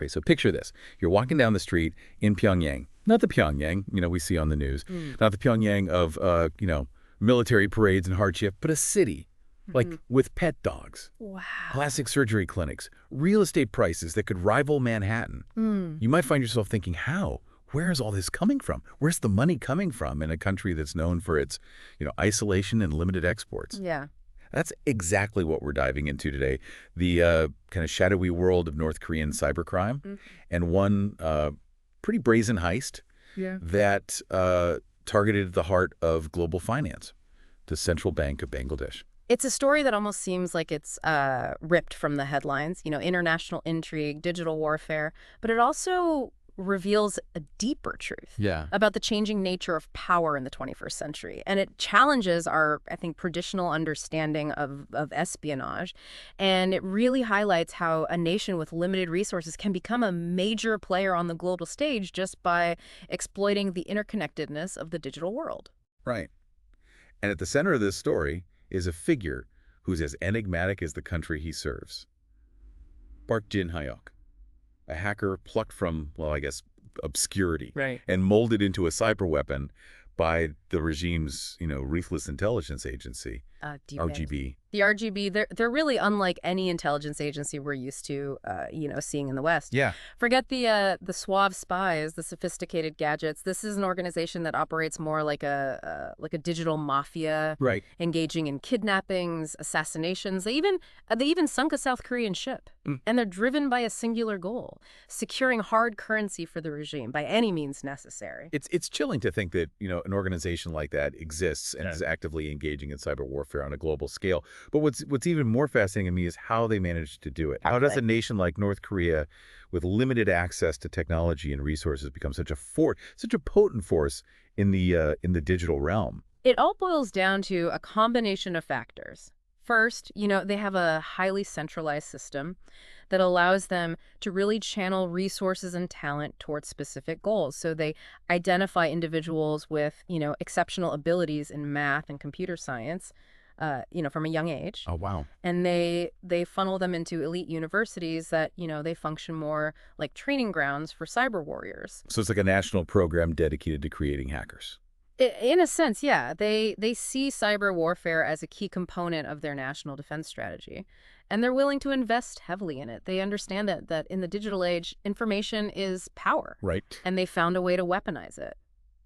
Okay, so picture this. You're walking down the street in Pyongyang. Not the Pyongyang, we see on the news. Not the Pyongyang of, military parades and hardship, but a city, like with pet dogs, Wow. plastic surgery clinics, real estate prices that could rival Manhattan. You might find yourself thinking, how? Where is all this coming from? Where's the money coming from in a country that's known for its, isolation and limited exports? Yeah. That's exactly what we're diving into today, the kind of shadowy world of North Korean cybercrime, and one pretty brazen heist that targeted the heart of global finance, the Central Bank of Bangladesh. It's a story that almost seems like it's ripped from the headlines, international intrigue, digital warfare, but it also reveals a deeper truth about the changing nature of power in the 21st century. And it challenges our, I think, traditional understanding of espionage. And it really highlights how a nation with limited resources can become a major player on the global stage just by exploiting the interconnectedness of the digital world. Right. And at the center of this story is a figure who's as enigmatic as the country he serves. Park Jin-hyuk, a hacker plucked from, well, I guess, obscurity, and molded into a cyber weapon by the regime's, ruthless intelligence agency, RGB. The RGB, they're really unlike any intelligence agency we're used to, seeing in the West. Yeah. Forget the suave spies, the sophisticated gadgets. This is an organization that operates more like a digital mafia, engaging in kidnappings, assassinations. They even sunk a South Korean ship, and they're driven by a singular goal: securing hard currency for the regime by any means necessary. It's chilling to think that an organization like that exists and is actively engaging in cyber warfare on a global scale. But what's even more fascinating to me is how they managed to do it. How does a nation like North Korea, with limited access to technology and resources, become such a potent force in the digital realm? It all boils down to a combination of factors. First, they have a highly centralized system that allows them to really channel resources and talent towards specific goals. So they identify individuals with, exceptional abilities in math and computer science, from a young age. Oh, wow. And they funnel them into elite universities that, they function more like training grounds for cyber warriors. So it's like a national program dedicated to creating hackers. In a sense, yeah. They see cyber warfare as a key component of their national defense strategy, and they're willing to invest heavily in it. They understand that in the digital age, information is power. Right. And they found a way to weaponize it.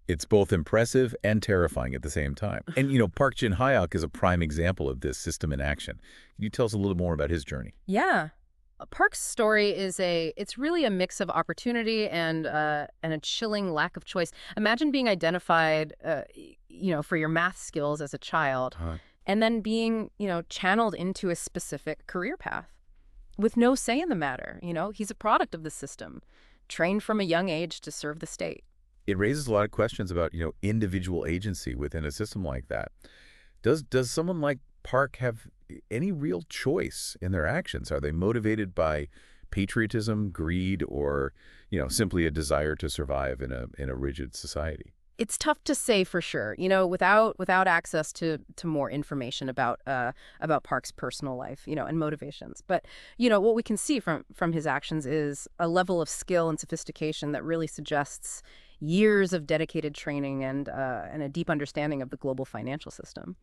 It's both impressive and terrifying at the same time. And, Park Jin-hyuk is a prime example of this system in action. Can you tell us a little more about his journey? Yeah. Park's story it's really a mix of opportunity and a chilling lack of choice. Imagine being identified, for your math skills as a child, and then being, channeled into a specific career path with no say in the matter. He's a product of the system, trained from a young age to serve the state. It raises a lot of questions about, individual agency within a system like that. Does someone like Park have any real choice in their actions? Are they motivated by patriotism, greed, or, simply a desire to survive in a rigid society? It's tough to say for sure, without access to more information about Park's personal life, and motivations. But, what we can see from his actions is a level of skill and sophistication that really suggests years of dedicated training and a deep understanding of the global financial system.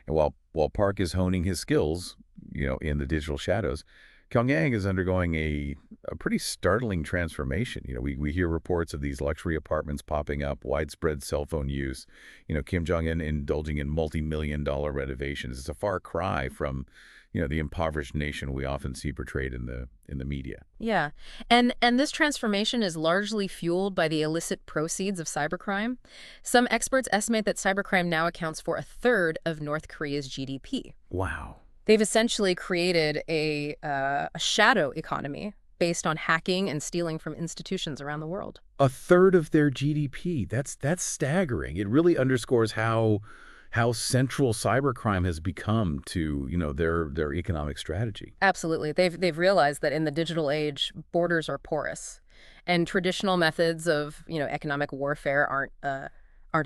And while Park is honing his skills, in the digital shadows, Pyongyang is undergoing a pretty startling transformation. We hear reports of these luxury apartments popping up, widespread cell phone use, Kim Jong-un indulging in multi-million-dollar renovations. It's a far cry from, the impoverished nation we often see portrayed in the media. Yeah. And this transformation is largely fueled by the illicit proceeds of cybercrime. Some experts estimate that cybercrime now accounts for a third of North Korea's GDP. Wow. They've essentially created a shadow economy based on hacking and stealing from institutions around the world. A third of their GDP. That's staggering. It really underscores how central cybercrime has become to, their economic strategy. Absolutely. They've realized that in the digital age, borders are porous, and traditional methods of, economic warfare aren't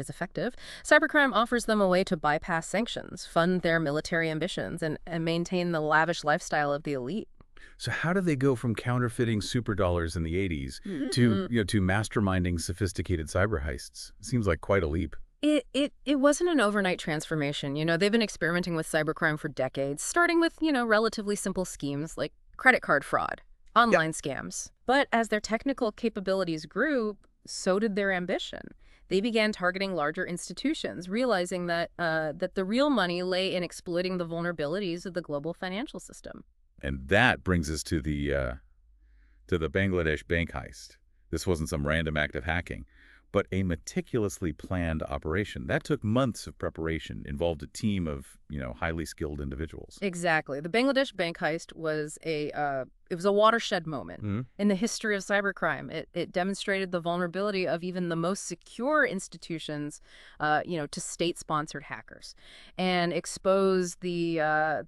as effective. Cybercrime offers them a way to bypass sanctions, fund their military ambitions, and maintain the lavish lifestyle of the elite. So how do they go from counterfeiting superdollars in the 80s to, to masterminding sophisticated cyber heists? Seems like quite a leap. It wasn't an overnight transformation. They've been experimenting with cybercrime for decades, starting with, relatively simple schemes like credit card fraud, Yep. online scams. But as their technical capabilities grew, so did their ambition. They began targeting larger institutions, realizing that the real money lay in exploiting the vulnerabilities of the global financial system. And that brings us to the Bangladesh bank heist. This wasn't some random act of hacking, but a meticulously planned operation. That took months of preparation, involved a team of, highly skilled individuals. Exactly. The Bangladesh bank heist was a watershed moment in the history of cybercrime. It demonstrated the vulnerability of even the most secure institutions, to state-sponsored hackers, and exposed the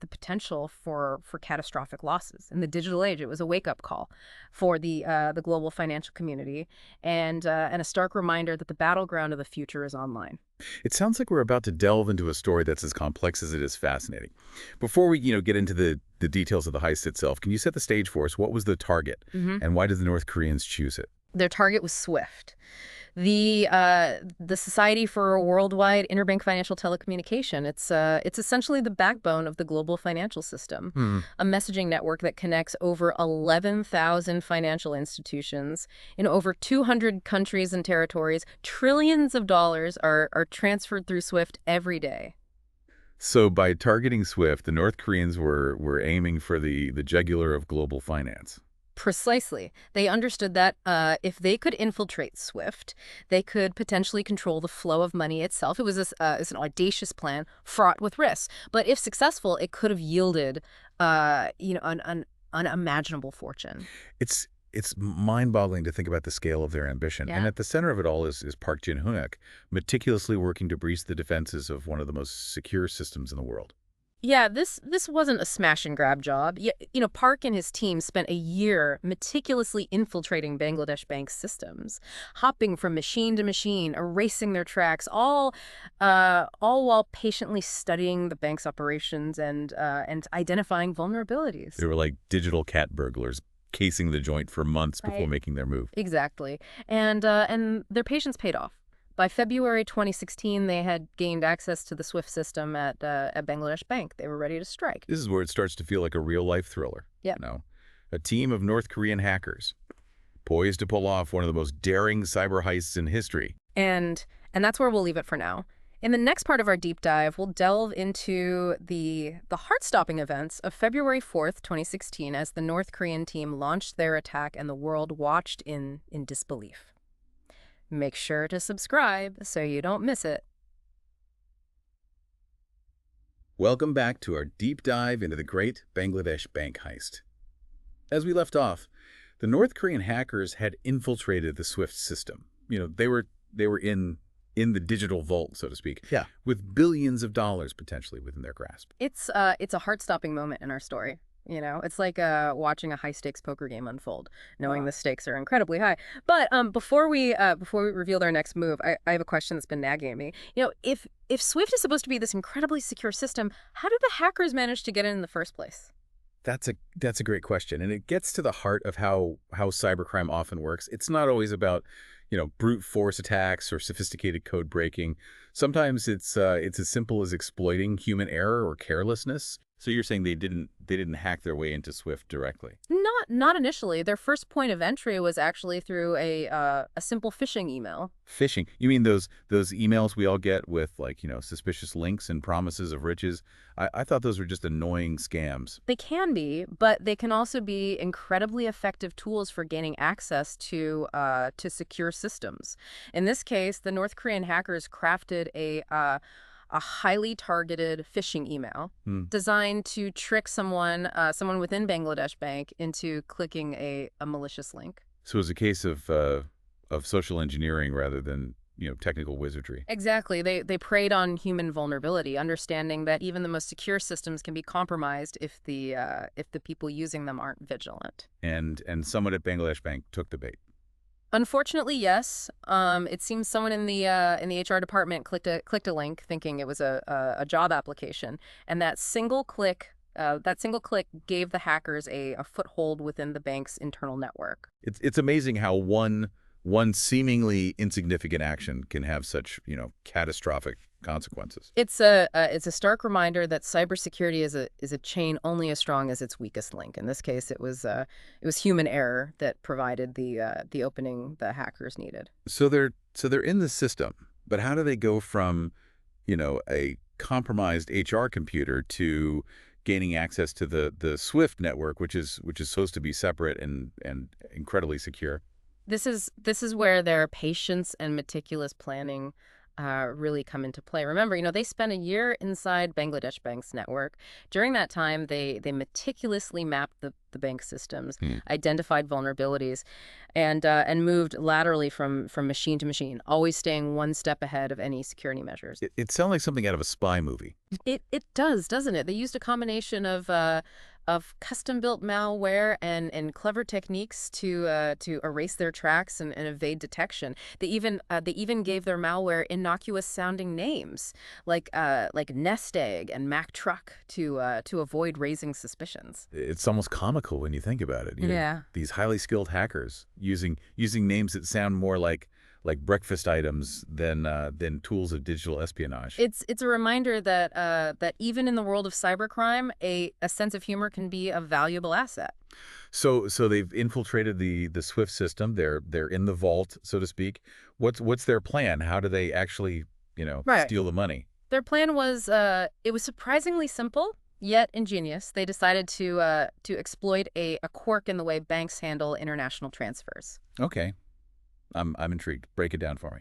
potential for catastrophic losses in the digital age. It was a wake-up call for the global financial community, and a stark reminder that the battleground of the future is online. It sounds like we're about to delve into a story that's as complex as it is fascinating. Before we, get into the details of the heist itself, can you set the stage for us? What was the target, and why did the North Koreans choose it? Their target was SWIFT, the Society for Worldwide Interbank Financial Telecommunication. It's essentially the backbone of the global financial system, a messaging network that connects over 11,000 financial institutions in over 200 countries and territories. Trillions of dollars are transferred through SWIFT every day. So by targeting SWIFT, the North Koreans were aiming for the jugular of global finance. Precisely. They understood that if they could infiltrate SWIFT, they could potentially control the flow of money itself. It was it's an audacious plan, fraught with risks. But if successful, it could have yielded, an unimaginable fortune. It's mind-boggling to think about the scale of their ambition. And Yeah. at the center of it all is Park Jin-hook, meticulously working to breach the defenses of one of the most secure systems in the world. Yeah, this wasn't a smash and grab job. Park and his team spent a year meticulously infiltrating Bangladesh Bank's systems, hopping from machine to machine, erasing their tracks, all while patiently studying the bank's operations and identifying vulnerabilities. They were like digital cat burglars, casing the joint for months before Right. making their move. Exactly, and their patience paid off. By February 2016, they had gained access to the SWIFT system at Bangladesh Bank. They were ready to strike. This is where it starts to feel like a real-life thriller. Yeah. A team of North Korean hackers poised to pull off one of the most daring cyber heists in history. And that's where we'll leave it for now. In the next part of our deep dive, we'll delve into the heart-stopping events of February 4th, 2016, as the North Korean team launched their attack and the world watched in disbelief. Make sure to subscribe so you don't miss it. Welcome back to our deep dive into the great Bangladesh bank heist. As we left off, the North Korean hackers had infiltrated the SWIFT system. They were in the digital vault, so to speak. Yeah. With billions of dollars potentially within their grasp. It's a heart-stopping moment in our story. It's like watching a high-stakes poker game unfold, knowing the stakes are incredibly high. But before we reveal their next move, I have a question that's been nagging at me. If SWIFT is supposed to be this incredibly secure system, how did the hackers manage to get in the first place? That's a great question, and it gets to the heart of how cybercrime often works. It's not always about, brute force attacks or sophisticated code breaking. Sometimes it's as simple as exploiting human error or carelessness. So you're saying they didn't hack their way into SWIFT directly? Not initially. Their first point of entry was actually through a simple phishing email. Phishing? You mean those emails we all get with, like, suspicious links and promises of riches? I thought those were just annoying scams. They can be, but they can also be incredibly effective tools for gaining access to secure systems. In this case, the North Korean hackers crafted a highly targeted phishing email designed to trick someone within Bangladesh Bank into clicking a malicious link. So it was a case of social engineering rather than, technical wizardry. Exactly. They preyed on human vulnerability, understanding that even the most secure systems can be compromised if the people using them aren't vigilant. And someone at Bangladesh Bank took the bait. Unfortunately, yes. It seems someone in the HR department clicked a link thinking it was a job application, and that single click That single click gave the hackers a foothold within the bank's internal network. It's amazing how one seemingly insignificant action can have such, catastrophic consequences. It's a stark reminder that cybersecurity is a chain only as strong as its weakest link. In this case, it was human error that provided the opening the hackers needed. So they're in the system, but how do they go from, a compromised HR computer to gaining access to the Swift network, which is supposed to be separate and incredibly secure? This is where their patience and meticulous planning really come into play. Remember, they spent a year inside Bangladesh Bank's network. During that time, they meticulously mapped the bank systems, Hmm. identified vulnerabilities, and moved laterally from machine to machine, always staying one step ahead of any security measures. It sounds like something out of a spy movie. It does, doesn't it? They used a combination of custom-built malware and clever techniques to erase their tracks and evade detection. They even gave their malware innocuous-sounding names like Nest Egg and Mac Truck to avoid raising suspicions. It's almost comical when you think about it. Yeah. These highly skilled hackers using names that sound more like breakfast items than tools of digital espionage. It's a reminder that even in the world of cybercrime, a sense of humor can be a valuable asset. So they've infiltrated the Swift system. They're in the vault, so to speak. What's their plan? How do they actually, Right. steal the money? Their plan was it was surprisingly simple yet ingenious. They decided to exploit a quirk in the way banks handle international transfers. Okay. I'm intrigued. Break it down for me.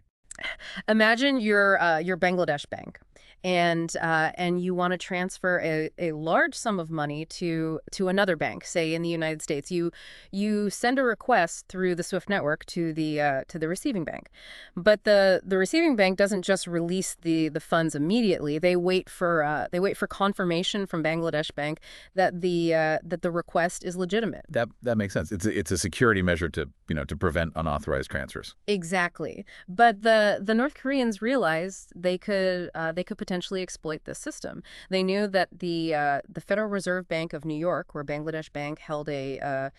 Imagine your Bangladesh bank, and you want to transfer a large sum of money to another bank, say in the United States. You send a request through the SWIFT network to the receiving bank, but the receiving bank doesn't just release the funds immediately. They wait for confirmation from Bangladesh Bank that the request is legitimate. That makes sense. It's a security measure to prevent unauthorized transfers. Exactly. But the North Koreans realized they could potentially exploit this system. They knew that the Federal Reserve Bank of New York, where Bangladesh Bank held a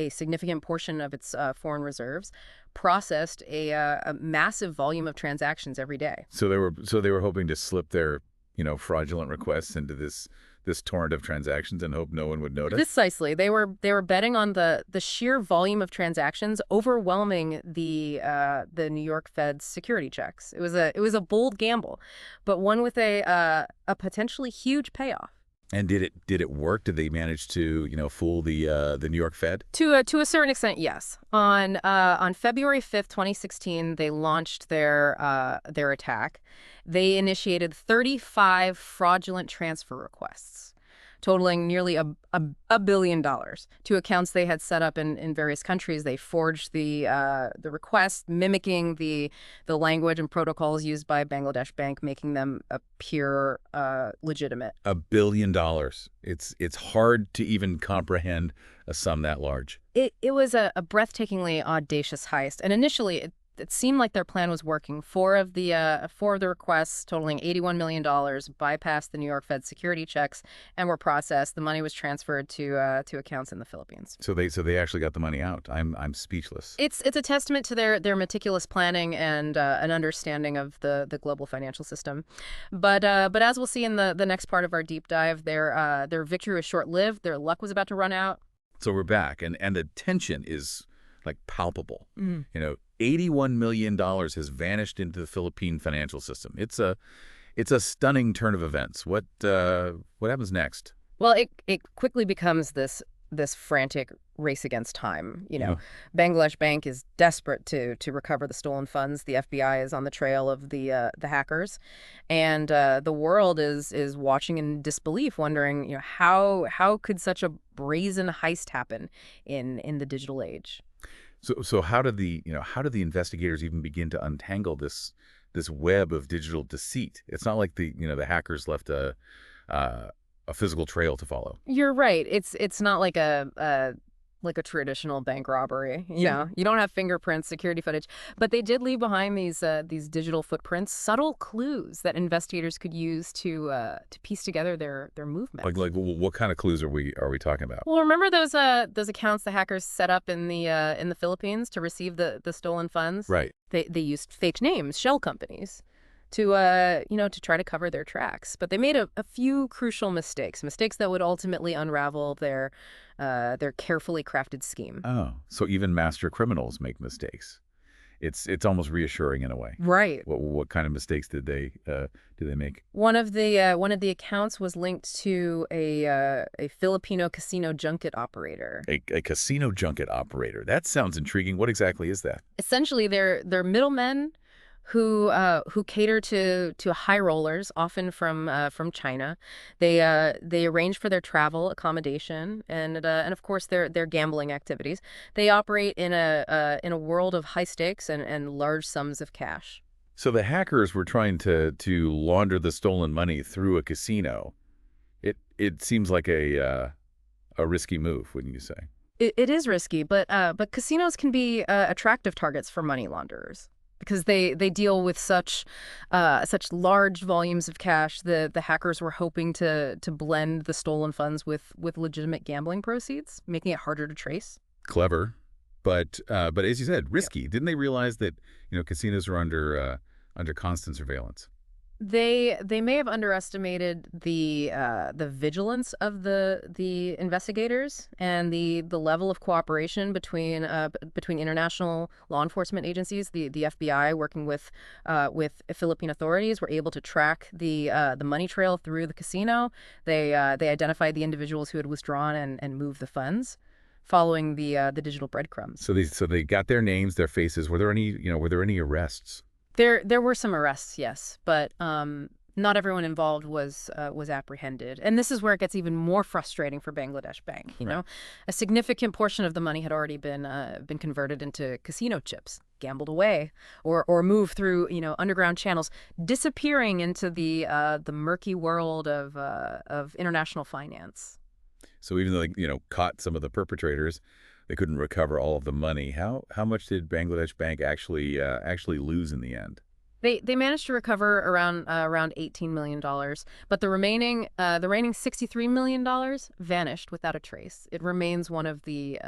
significant portion of its foreign reserves, processed a massive volume of transactions every day. So they were hoping to slip their, fraudulent requests into this torrent of transactions and hope no one would notice. Precisely. They were betting on the sheer volume of transactions overwhelming the New York Fed's security checks. It was a bold gamble, but one with a potentially huge payoff. And did it work? Did they manage to, fool the New York Fed? To a certain extent, yes. On February 5th, 2016, they launched their attack. They initiated 35 fraudulent transfer requests, totaling nearly a billion dollars to accounts they had set up in various countries. They forged the requests, mimicking the language and protocols used by Bangladesh Bank, making them appear legitimate. $1 billion. It's hard to even comprehend a sum that large. It was a breathtakingly audacious heist, and initially it seemed like their plan was working. Four of the requests, totaling $81 million, bypassed the New York Fed security checks and were processed. The money was transferred to accounts in the Philippines. So they actually got the money out. I'm speechless. It's a testament to their meticulous planning and an understanding of the global financial system. But as we'll see in the next part of our deep dive, their victory was short-lived. Their luck was about to run out. So we're back, and the tension is like palpable. $81 million has vanished into the Philippine financial system. It's a stunning turn of events. What happens next? Well, it quickly becomes this frantic race against time. Yeah. Bangladesh Bank is desperate to recover the stolen funds. The FBI is on the trail of the hackers, and the world is watching in disbelief, wondering, how could such a brazen heist happen in the digital age? So how did the investigators even begin to untangle this web of digital deceit? It's not like the hackers left a physical trail to follow. You're right. It's not like a like a traditional bank robbery. You don't have fingerprints, security footage, but they did leave behind these digital footprints, subtle clues that investigators could use to piece together their movements. What kind of clues are we talking about? Well, remember those accounts the hackers set up in the Philippines to receive the stolen funds? Right. They used fake names, shell companies, to to try to cover their tracks. But they made a few crucial mistakes that would ultimately unravel their carefully crafted scheme. Oh, so even master criminals make mistakes. It's almost reassuring in a way. Right. What kind of mistakes did they make? One of the accounts was linked to a Filipino casino junket operator. A casino junket operator. That sounds intriguing. What exactly is that? Essentially, they're middlemen who cater to high rollers, often from China. They arrange for their travel, accommodation, and of course their gambling activities. They operate in a world of high stakes and large sums of cash. So the hackers were trying to launder the stolen money through a casino. It seems like a risky move, wouldn't you say? It is risky, but casinos can be attractive targets for money launderers, because they deal with such large volumes of cash. The hackers were hoping to blend the stolen funds with legitimate gambling proceeds, making it harder to trace. Clever, but as you said, risky. Yeah. Didn't they realize that casinos are under constant surveillance? They may have underestimated the vigilance of the investigators and the level of cooperation between international law enforcement agencies. The FBI, working with Philippine authorities, were able to track the money trail through the casino. They identified the individuals who had withdrawn and moved the funds, following the digital breadcrumbs. So they got their names, their faces. Were there any arrests? There were some arrests, yes, but not everyone involved was apprehended. And this is where it gets even more frustrating for Bangladesh Bank. Right. A significant portion of the money had already been converted into casino chips, gambled away, or moved through underground channels, disappearing into the murky world of international finance. So even though they caught some of the perpetrators, they couldn't recover all of the money. How much did Bangladesh Bank actually lose in the end? They managed to recover around $18 million, but the remaining $63 million vanished without a trace. It remains one of the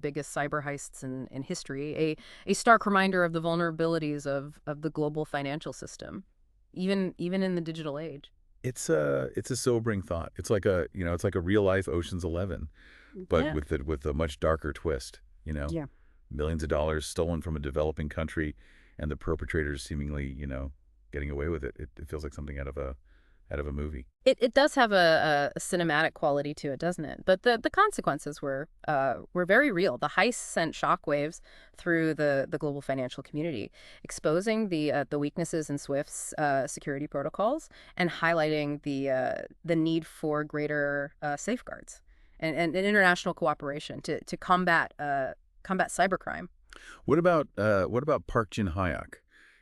biggest cyber heists in history, a stark reminder of the vulnerabilities of the global financial system, even in the digital age. It's a sobering thought. It's like a real life Ocean's 11, but Yeah. with a much darker twist. Yeah. Millions of dollars stolen from a developing country, and the perpetrators seemingly getting away with it. It feels like something out of a movie. It does have a cinematic quality to it, doesn't it? But the consequences were very real. The heist sent shockwaves through the global financial community, exposing the weaknesses in SWIFT's security protocols and highlighting the need for greater safeguards and international cooperation to combat cybercrime. What about Park Jin-hyuk?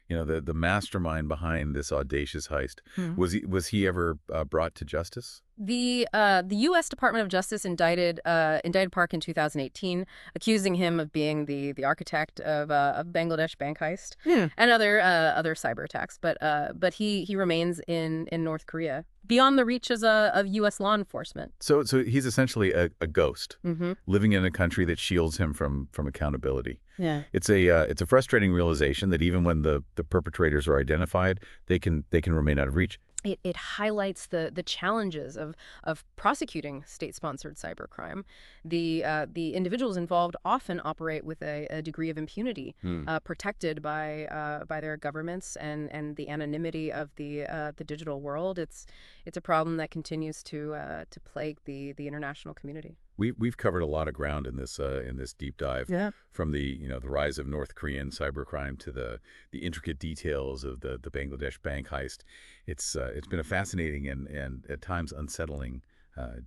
The mastermind behind this audacious heist. Mhm. Was he ever brought to justice? The U.S. Department of Justice indicted Park in 2018, accusing him of being the architect of Bangladesh bank heist and other cyber attacks. But he remains in North Korea, beyond the reaches of U.S. law enforcement. So he's essentially a ghost Mm-hmm. living in a country that shields him from accountability. Yeah. It's a frustrating realization that even when the perpetrators are identified, they can remain out of reach. It highlights the challenges of prosecuting state-sponsored cybercrime. The individuals involved often operate with a degree of impunity, protected by their governments and the anonymity of the digital world. It's a problem that continues to plague the international community. We've covered a lot of ground in this deep dive. Yeah. From the rise of North Korean cybercrime to the intricate details of the Bangladesh bank heist. It's been a fascinating and at times unsettling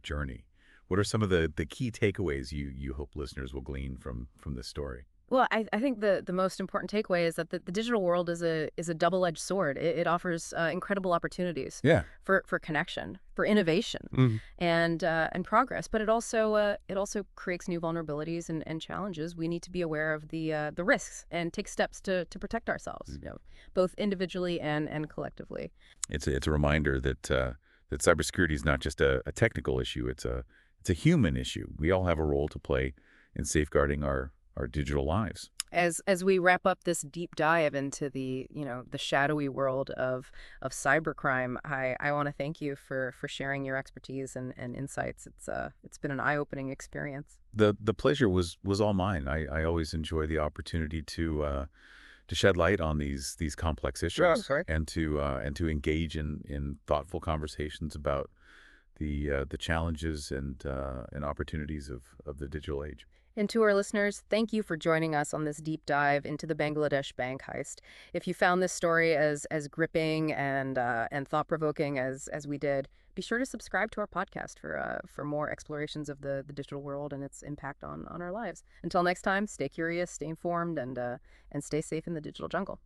journey. What are some of the key takeaways you hope listeners will glean from this story? Well, I think the most important takeaway is that the digital world is a double-edged sword. It offers incredible opportunities Yeah. for connection, for innovation, Mhm. and progress. But it also creates new vulnerabilities and challenges. We need to be aware of the risks and take steps to protect ourselves, both individually and collectively. It's a reminder that cybersecurity is not just a technical issue. It's a human issue. We all have a role to play in safeguarding our digital lives. As we wrap up this deep dive into the shadowy world of cybercrime, I want to thank you for sharing your expertise and insights. It's been an eye-opening experience. The pleasure was all mine. I always enjoy the opportunity to shed light on these complex issues Sorry. and to engage in thoughtful conversations about the challenges and opportunities of the digital age. And to our listeners, thank you for joining us on this deep dive into the Bangladesh bank heist. If you found this story as gripping and thought-provoking as we did, be sure to subscribe to our podcast for more explorations of the digital world and its impact on our lives. Until next time, stay curious, stay informed, and stay safe in the digital jungle.